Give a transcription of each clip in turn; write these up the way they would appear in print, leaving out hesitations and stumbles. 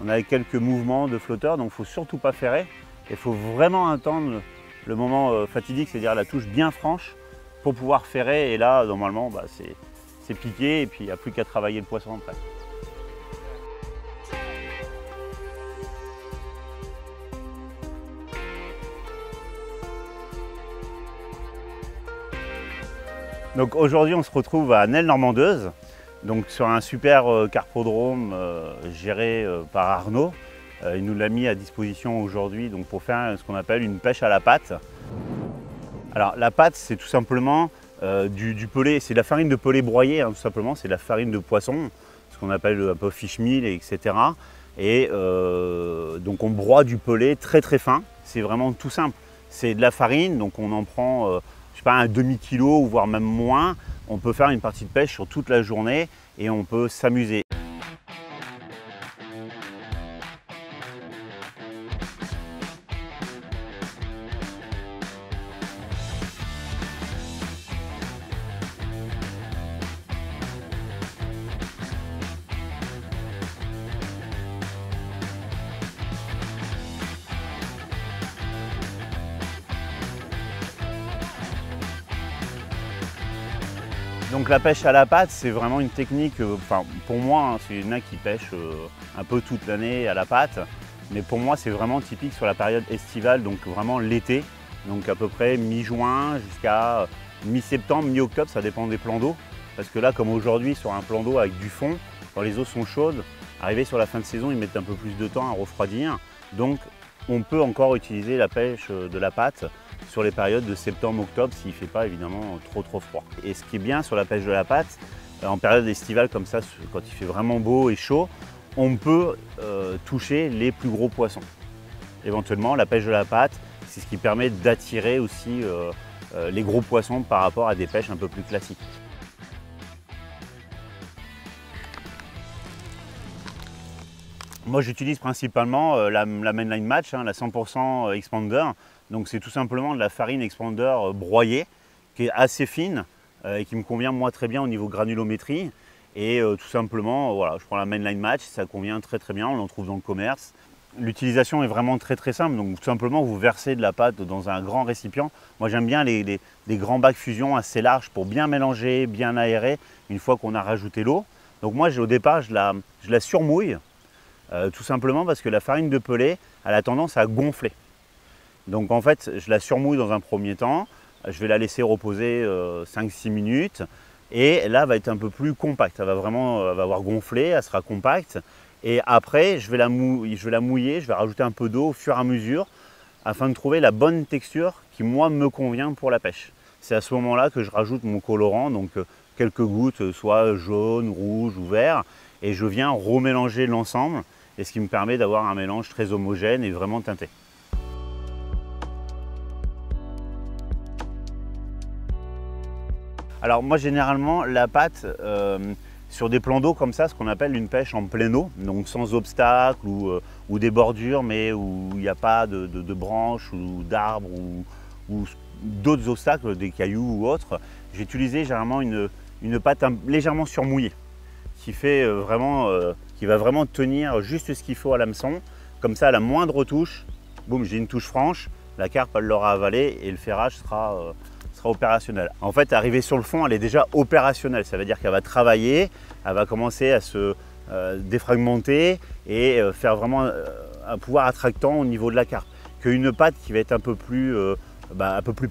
On a quelques mouvements de flotteurs, donc il ne faut surtout pas ferrer. Il faut vraiment attendre le moment fatidique, c'est-à-dire la touche bien franche pour pouvoir ferrer. Et là, normalement, c'est piqué et puis il n'y a plus qu'à travailler le poisson après. Donc aujourd'hui, on se retrouve à Nesle-Normandeuse, donc sur un super carpodrome géré par Arnaud. Il nous l'a mis à disposition aujourd'hui pour faire ce qu'on appelle une pêche à la patte. Alors la patte, c'est tout simplement du pelé, c'est de la farine de pelé broyée, hein, tout simplement, c'est de la farine de poisson, ce qu'on appelle un peu fish meal, etc. Et donc on broie du pelé très très fin, c'est vraiment tout simple. C'est de la farine, donc on en prend je sais pas, un demi-kilo ou voire même moins. On peut faire une partie de pêche sur toute la journée et on peut s'amuser. Donc la pêche à la patte, c'est vraiment une technique, pour moi, hein, c'est une qui pêche un peu toute l'année à la patte, mais pour moi c'est vraiment typique sur la période estivale, donc vraiment l'été, donc à peu près mi-juin jusqu'à mi-septembre, mi-octobre, ça dépend des plans d'eau, parce que là comme aujourd'hui sur un plan d'eau avec du fond, quand les eaux sont chaudes, arrivé sur la fin de saison, ils mettent un peu plus de temps à refroidir, donc on peut encore utiliser la pêche de la patte sur les périodes de septembre-octobre s'il ne fait pas évidemment trop froid. Et ce qui est bien sur la pêche de la patte, en période estivale comme ça, quand il fait vraiment beau et chaud, on peut toucher les plus gros poissons. Éventuellement, la pêche de la patte, c'est ce qui permet d'attirer aussi les gros poissons par rapport à des pêches un peu plus classiques. Moi j'utilise principalement la Mainline Match, hein, la 100% Expander. Donc c'est tout simplement de la farine Expander broyée, qui est assez fine et qui me convient moi très bien au niveau granulométrie. Et tout simplement, voilà, je prends la Mainline Match, ça convient très bien, on en trouve dans le commerce. L'utilisation est vraiment très simple, donc tout simplement vous versez de la pâte dans un grand récipient. Moi j'aime bien les grands bacs fusion assez larges pour bien mélanger, bien aérer une fois qu'on a rajouté l'eau. Donc moi au départ je la surmouille. Tout simplement parce que la farine de pelé elle a tendance à gonfler. Donc en fait, je la surmouille dans un premier temps, je vais la laisser reposer 5-6 minutes et là, elle va être un peu plus compacte. Elle va avoir gonflé, elle sera compacte. Et après, je vais la mouiller, je vais rajouter un peu d'eau au fur et à mesure afin de trouver la bonne texture qui, moi, me convient pour la pêche. C'est à ce moment-là que je rajoute mon colorant, donc quelques gouttes, soit jaune, rouge ou vert, et je viens remélanger l'ensemble. Et ce qui me permet d'avoir un mélange très homogène et vraiment teinté. Alors moi généralement la patte sur des plans d'eau comme ça, ce qu'on appelle une pêche en pleine eau, donc sans obstacles ou des bordures mais où il n'y a pas de branches ou d'arbres ou d'autres obstacles, des cailloux ou autres, j'ai utilisé généralement une patte légèrement surmouillée qui fait qui va vraiment tenir juste ce qu'il faut à l'hameçon. Comme ça, à la moindre touche, boum, j'ai une touche franche, la carpe elle l'aura avalée et le ferrage sera opérationnel. En fait, arrivée sur le fond, elle est déjà opérationnelle. Ça veut dire qu'elle va travailler, elle va commencer à se défragmenter et faire vraiment un pouvoir attractant au niveau de la carpe. Qu'une patte qui va être un peu plus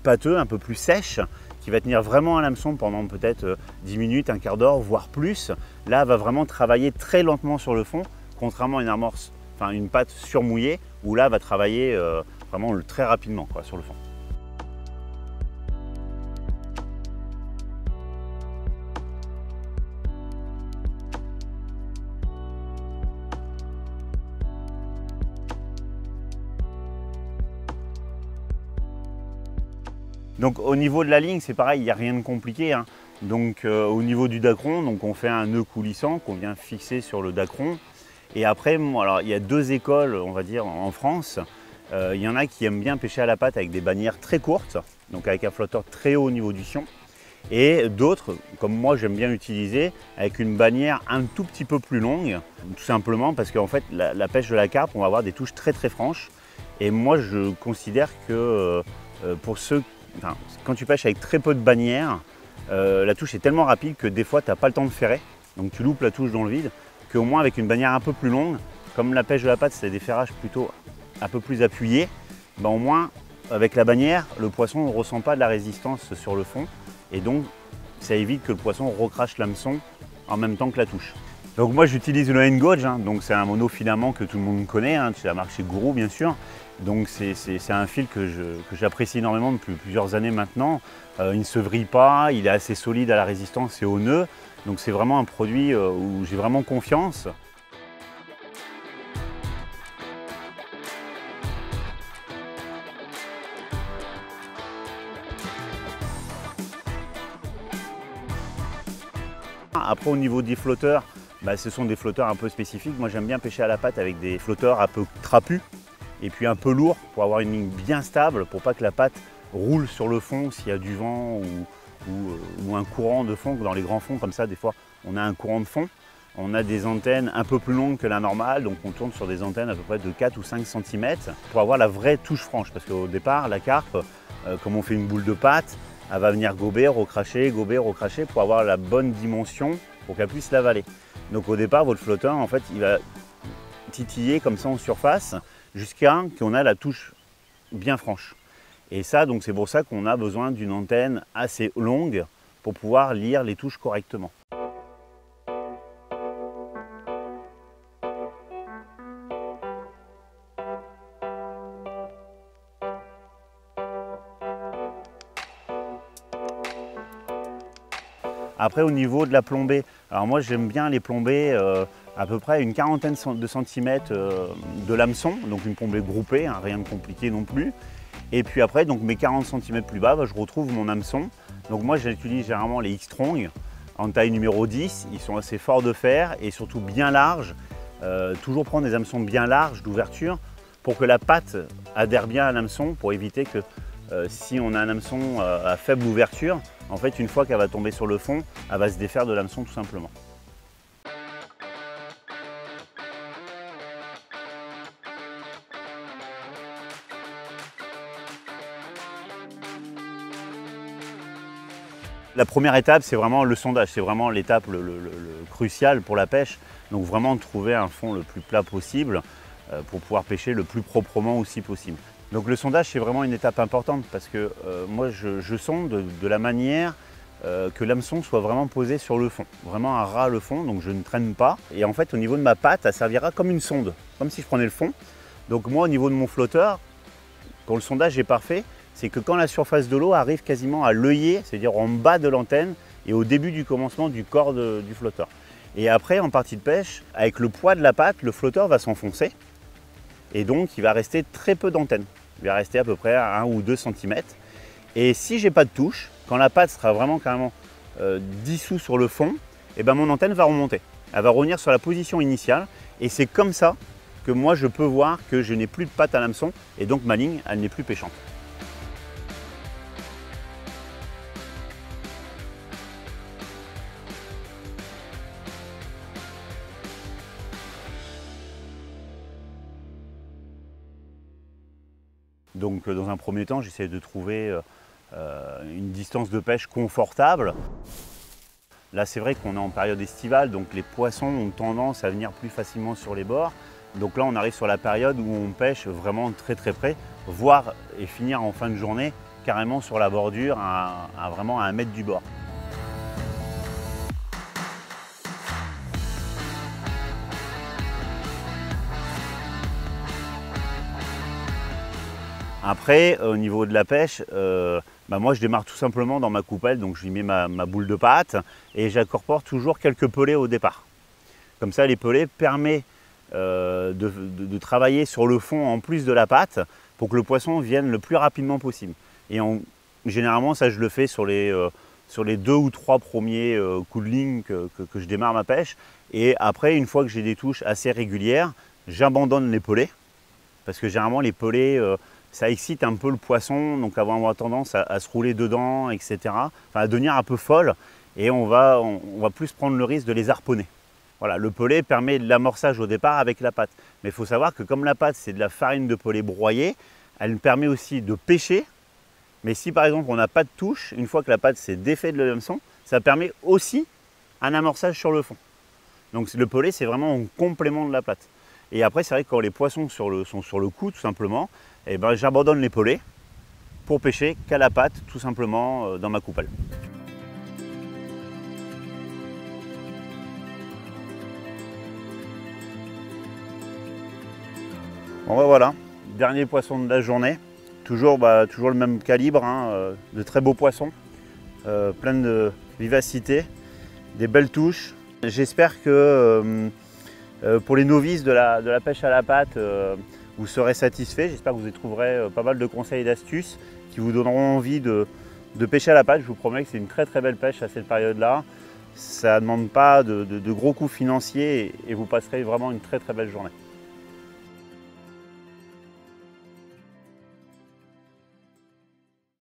pâteux, un peu plus sèche, qui va tenir vraiment à l'hameçon pendant peut-être 10 minutes, un quart d'heure, voire plus. Là, elle va vraiment travailler très lentement sur le fond, contrairement à une amorce, une pâte surmouillée, où là, elle va travailler vraiment très rapidement sur le fond. Donc au niveau de la ligne, c'est pareil, il n'y a rien de compliqué, hein. Donc au niveau du dacron, donc on fait un nœud coulissant qu'on vient fixer sur le dacron. Et après, alors, il y a deux écoles, on va dire, en France. Il y en a qui aiment bien pêcher à la patte avec des bannières très courtes, donc avec un flotteur très haut au niveau du sion. Et d'autres, comme moi j'aime bien utiliser, avec une bannière un tout petit peu plus longue, tout simplement parce qu'en fait la pêche de la carpe, on va avoir des touches très très franches. Et moi je considère que pour ceux, enfin, quand tu pêches avec très peu de bannière, la touche est tellement rapide que des fois tu n'as pas le temps de ferrer, donc tu loupes la touche dans le vide, qu'au moins avec une bannière un peu plus longue, comme la pêche de la patte c'est des ferrages plutôt un peu plus appuyés, ben au moins avec la bannière, le poisson ne ressent pas de la résistance sur le fond et donc ça évite que le poisson recrache l'hameçon en même temps que la touche. Donc moi j'utilise le N-Gauge, donc c'est un monofilament que tout le monde connaît, c'est la marque chez Gourou bien sûr. Donc c'est un fil que j'apprécie énormément depuis plusieurs années maintenant. Il ne se vrille pas, il est assez solide à la résistance et au nœud. Donc c'est vraiment un produit où j'ai vraiment confiance. Après au niveau des flotteurs, ce sont des flotteurs un peu spécifiques. Moi j'aime bien pêcher à la patte avec des flotteurs un peu trapus et puis un peu lourds pour avoir une ligne bien stable, pour pas que la patte roule sur le fond s'il y a du vent ou un courant de fond. Dans les grands fonds comme ça, des fois on a un courant de fond. On a des antennes un peu plus longues que la normale, donc on tourne sur des antennes à peu près de 4 ou 5 cm pour avoir la vraie touche franche. Parce qu'au départ, la carpe, comme on fait une boule de pâte, elle va venir gober, recracher pour avoir la bonne dimension pour qu'elle puisse l'avaler. Donc au départ, votre flotteur, en fait, il va titiller comme ça en surface jusqu'à qu'on a la touche bien franche. Et ça, donc c'est pour ça qu'on a besoin d'une antenne assez longue pour pouvoir lire les touches correctement. Après au niveau de la plombée, alors moi j'aime bien les plomber à peu près une quarantaine de centimètres de l'hameçon, donc une plombée groupée, rien de compliqué non plus. Et puis après, donc mes 40 cm plus bas, je retrouve mon hameçon. Donc moi j'utilise généralement les X-Strong en taille numéro 10, ils sont assez forts de fer et surtout bien larges. Toujours prendre des hameçons bien larges d'ouverture pour que la patte adhère bien à l'hameçon, pour éviter que si on a un hameçon à faible ouverture, en fait une fois qu'elle va tomber sur le fond, elle va se défaire de l'hameçon tout simplement. La première étape, c'est vraiment le sondage, c'est vraiment l'étape cruciale pour la pêche. Donc vraiment trouver un fond le plus plat possible pour pouvoir pêcher le plus proprement aussi possible. Donc le sondage, c'est vraiment une étape importante parce que moi, je sonde de la manière que l'hameçon soit vraiment posé sur le fond, vraiment à ras le fond, donc je ne traîne pas. Et en fait, au niveau de ma patte, elle servira comme une sonde, comme si je prenais le fond. Donc moi, au niveau de mon flotteur, quand le sondage est parfait, c'est que quand la surface de l'eau arrive quasiment à l'œillet, c'est-à-dire en bas de l'antenne et au début du commencement du corps du flotteur. Et après, en partie de pêche, avec le poids de la patte, le flotteur va s'enfoncer et donc il va rester très peu d'antenne. Il va rester à peu près à 1 ou 2 cm. Et si j'ai pas de touche, quand la patte sera vraiment carrément dissous sur le fond, et ben mon antenne va remonter. Elle va revenir sur la position initiale et c'est comme ça que moi je peux voir que je n'ai plus de patte à l'hameçon et donc ma ligne, elle n'est plus pêchante. Donc dans un premier temps, j'essaie de trouver une distance de pêche confortable. Là c'est vrai qu'on est en période estivale, donc les poissons ont tendance à venir plus facilement sur les bords. Donc là on arrive sur la période où on pêche vraiment très très près, voire et finir en fin de journée carrément sur la bordure, vraiment à 1 mètre du bord. Après, au niveau de la pêche, moi je démarre tout simplement dans ma coupelle, donc je lui mets ma boule de pâte et j'incorpore toujours quelques pelets au départ. Comme ça, les pelets permettent de travailler sur le fond en plus de la pâte pour que le poisson vienne le plus rapidement possible. Et généralement, ça je le fais sur les 2 ou 3 premiers coups de ligne que je démarre ma pêche. Et après, une fois que j'ai des touches assez régulières, j'abandonne les pelets parce que généralement les pelets ça excite un peu le poisson, donc elles vont avoir tendance à se rouler dedans, etc. Enfin, à devenir un peu folles, et on va plus prendre le risque de les harponner. Voilà, le pellet permet de l'amorçage au départ avec la pâte. Mais il faut savoir que comme la pâte, c'est de la farine de pellet broyée, elle permet aussi de pêcher. Mais si par exemple on n'a pas de touche, une fois que la pâte s'est défaite de l'hameçon, ça permet aussi un amorçage sur le fond. Donc le pellet, c'est vraiment un complément de la pâte. Et après, c'est vrai que quand les poissons sont sur le coup, tout simplement, eh ben, j'abandonne les pellets pour pêcher qu'à la pâte, tout simplement, dans ma coupelle. Bon ben voilà, dernier poisson de la journée. Toujours le même calibre, hein, de très beaux poissons, plein de vivacité, des belles touches. J'espère que pour les novices de la pêche à la pâte, vous serez satisfaits. J'espère que vous y trouverez pas mal de conseils et d'astuces qui vous donneront envie de pêcher à la pâte. Je vous promets que c'est une très belle pêche à cette période-là. Ça ne demande pas de gros coûts financiers et vous passerez vraiment une très belle journée.